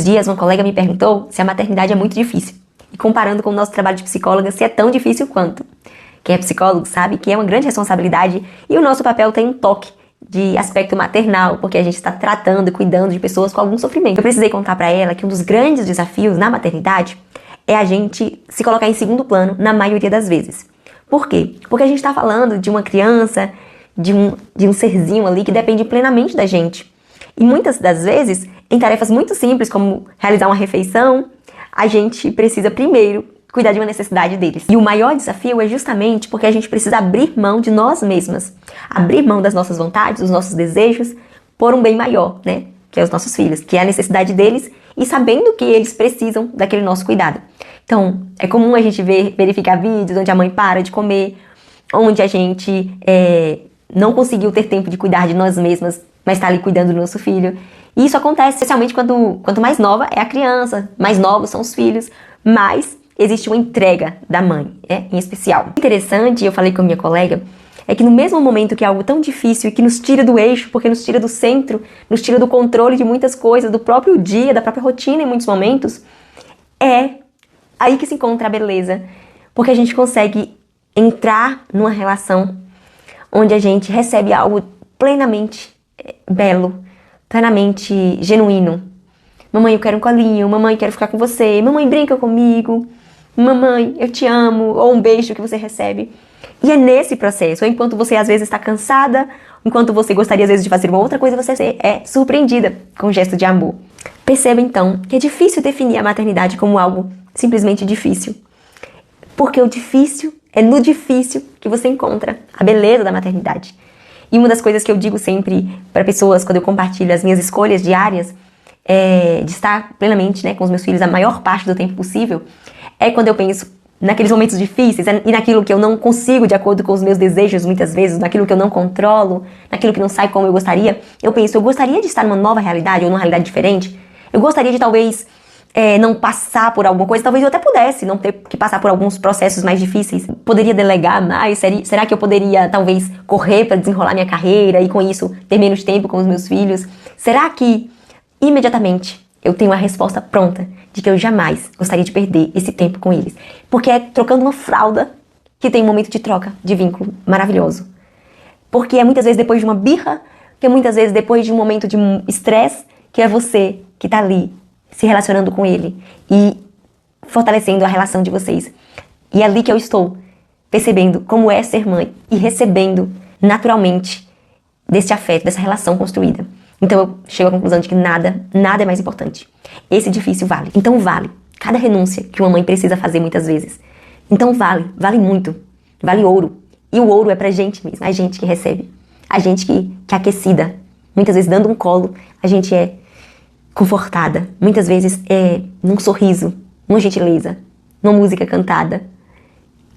dias uma colega me perguntou se a maternidade é muito difícil. E comparando com o nosso trabalho de psicóloga, se é tão difícil quanto. Quem é psicólogo sabe que é uma grande responsabilidade e o nosso papel tem um toque de aspecto maternal, porque a gente está tratando e cuidando de pessoas com algum sofrimento. Eu precisei contar para ela que um dos grandes desafios na maternidade é a gente se colocar em segundo plano na maioria das vezes. Por quê? Porque a gente está falando de uma criança, de um serzinho ali que depende plenamente da gente. E muitas das vezes, em tarefas muito simples, como realizar uma refeição, a gente precisa primeiro cuidar de uma necessidade deles. E o maior desafio é justamente porque a gente precisa abrir mão de nós mesmas. Abrir mão das nossas vontades, dos nossos desejos, por um bem maior, né? Que é os nossos filhos, que é a necessidade deles e sabendo que eles precisam daquele nosso cuidado. Então, é comum a gente verificar vídeos onde a mãe para de comer, onde a gente não conseguiu ter tempo de cuidar de nós mesmas, mas está ali cuidando do nosso filho. E isso acontece especialmente quanto mais nova é a criança, mais novos são os filhos, mais existe uma entrega da mãe, em especial. O interessante, eu falei com a minha colega, é que no mesmo momento que é algo tão difícil e que nos tira do eixo, porque nos tira do centro, nos tira do controle de muitas coisas, do próprio dia, da própria rotina em muitos momentos, é aí que se encontra a beleza, porque a gente consegue entrar numa relação onde a gente recebe algo plenamente belo, plenamente genuíno. Mamãe, eu quero um colinho, mamãe, quero ficar com você, mamãe, brinca comigo, mamãe, eu te amo, ou um beijo que você recebe. E é nesse processo, ou enquanto você às vezes está cansada, enquanto você gostaria às vezes de fazer uma outra coisa, você é surpreendida com um gesto de amor. Perceba então que é difícil definir a maternidade como algo simplesmente difícil. Porque o difícil é no difícil que você encontra a beleza da maternidade. E uma das coisas que eu digo sempre para pessoas quando eu compartilho as minhas escolhas diárias, de estar plenamente, com os meus filhos a maior parte do tempo possível, é quando eu penso naqueles momentos difíceis e naquilo que eu não consigo de acordo com os meus desejos muitas vezes, naquilo que eu não controlo, naquilo que não sai como eu gostaria. Eu penso, eu gostaria de estar numa nova realidade ou numa realidade diferente. Eu gostaria de talvez não passar por alguma coisa, talvez eu até pudesse não ter que passar por alguns processos mais difíceis. Poderia delegar mais? Será que eu poderia talvez correr para desenrolar minha carreira e com isso ter menos tempo com os meus filhos? Será que imediatamente eu tenho a resposta pronta de que eu jamais gostaria de perder esse tempo com eles? Porque é trocando uma fralda que tem um momento de troca, de vínculo maravilhoso. Porque é muitas vezes depois de uma birra, que é muitas vezes depois de um momento de um estresse, que é você que tá ali se relacionando com ele e fortalecendo a relação de vocês. E é ali que eu estou percebendo como é ser mãe e recebendo naturalmente desse afeto, dessa relação construída. Então eu chego à conclusão de que nada é mais importante. Esse difícil vale. Então vale cada renúncia que uma mãe precisa fazer muitas vezes. Então vale muito. Vale ouro. E o ouro é pra gente mesmo, a gente que recebe. A gente que é aquecida. Muitas vezes dando um colo, a gente é confortada. Muitas vezes é num sorriso, numa gentileza, numa música cantada.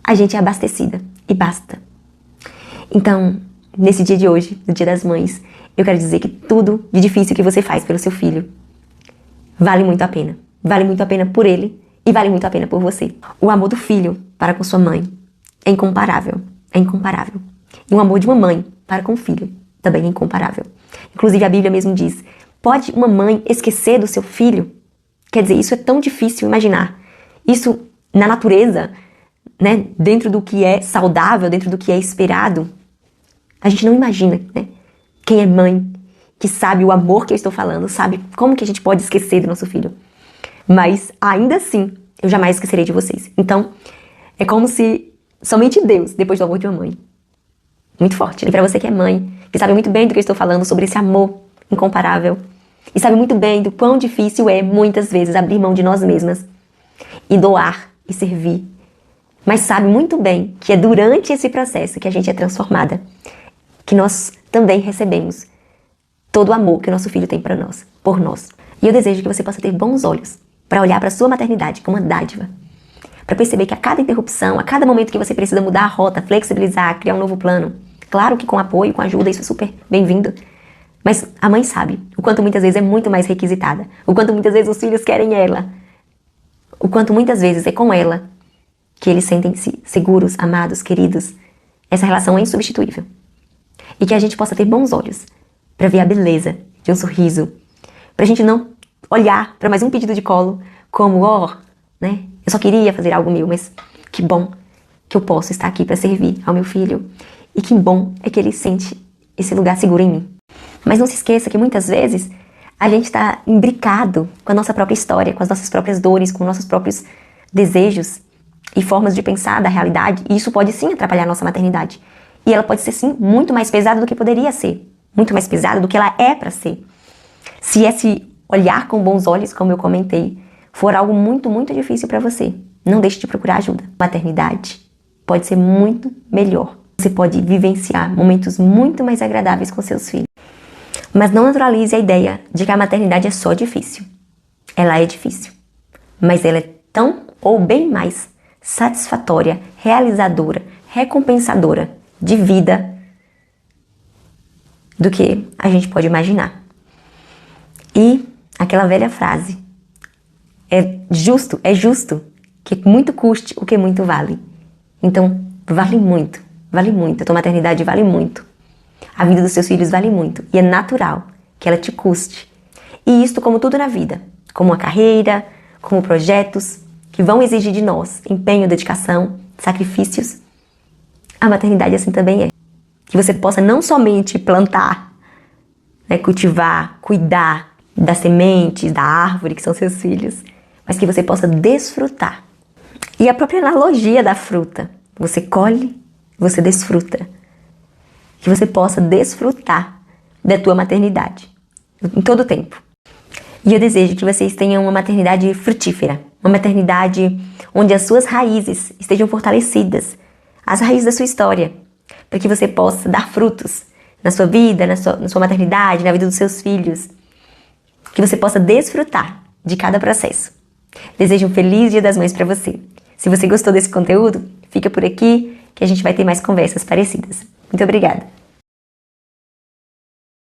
A gente é abastecida. E basta. Então, nesse dia de hoje, no Dia das Mães, eu quero dizer que tudo de difícil que você faz pelo seu filho vale muito a pena. Vale muito a pena por ele e vale muito a pena por você. O amor do filho para com sua mãe é incomparável. É incomparável. E o amor de uma mãe para com o filho também é incomparável. Inclusive a Bíblia mesmo diz, pode uma mãe esquecer do seu filho? Quer dizer, isso é tão difícil imaginar. Isso na natureza, dentro do que é saudável, dentro do que é esperado, a gente não imagina, Quem é mãe, que sabe o amor que eu estou falando, sabe como que a gente pode esquecer do nosso filho. Mas, ainda assim, eu jamais esquecerei de vocês. Então, é como se somente Deus, depois do amor de uma mãe. Muito forte. E para você que é mãe, que sabe muito bem do que eu estou falando, sobre esse amor incomparável, e sabe muito bem do quão difícil é, muitas vezes, abrir mão de nós mesmas, e doar, e servir. Mas sabe muito bem que é durante esse processo que a gente é transformada, que nós também recebemos todo o amor que o nosso filho tem por nós. E eu desejo que você possa ter bons olhos para olhar para a sua maternidade como uma dádiva, para perceber que a cada interrupção, a cada momento que você precisa mudar a rota, flexibilizar, criar um novo plano, claro que com apoio, com ajuda, isso é super bem-vindo, mas a mãe sabe o quanto muitas vezes é muito mais requisitada, o quanto muitas vezes os filhos querem ela, o quanto muitas vezes é com ela que eles sentem-se seguros, amados, queridos. Essa relação é insubstituível. E que a gente possa ter bons olhos para ver a beleza de um sorriso, pra gente não olhar para mais um pedido de colo como, né? Eu só queria fazer algo meu, mas que bom que eu posso estar aqui para servir ao meu filho. E que bom é que ele sente esse lugar seguro em mim. Mas não se esqueça que muitas vezes a gente está imbricado com a nossa própria história, com as nossas próprias dores, com nossos próprios desejos e formas de pensar da realidade. E isso pode sim atrapalhar a nossa maternidade. E ela pode ser sim muito mais pesada do que poderia ser. Muito mais pesada do que ela é para ser. Se esse olhar com bons olhos, como eu comentei, for algo muito, muito difícil para você, não deixe de procurar ajuda. Maternidade pode ser muito melhor. Você pode vivenciar momentos muito mais agradáveis com seus filhos. Mas não naturalize a ideia de que a maternidade é só difícil. Ela é difícil, mas ela é tão ou bem mais satisfatória, realizadora, recompensadora de vida do que a gente pode imaginar. E aquela velha frase, é justo que muito custe o que muito vale. Então, vale muito, a tua maternidade vale muito. A vida dos seus filhos vale muito e é natural que ela te custe. E isto como tudo na vida, como uma carreira, como projetos que vão exigir de nós empenho, dedicação, sacrifícios. A maternidade assim também é. Que você possa não somente plantar, né, cultivar, cuidar das sementes, da árvore que são seus filhos, mas que você possa desfrutar. E a própria analogia da fruta, você colhe, você desfruta. Que você possa desfrutar da tua maternidade, em todo o tempo. E eu desejo que vocês tenham uma maternidade frutífera, uma maternidade onde as suas raízes estejam fortalecidas, as raízes da sua história, para que você possa dar frutos na sua vida, na sua maternidade, na vida dos seus filhos, que você possa desfrutar de cada processo. Desejo um feliz Dia das Mães para você. Se você gostou desse conteúdo, fica por aqui que a gente vai ter mais conversas parecidas. Muito obrigada!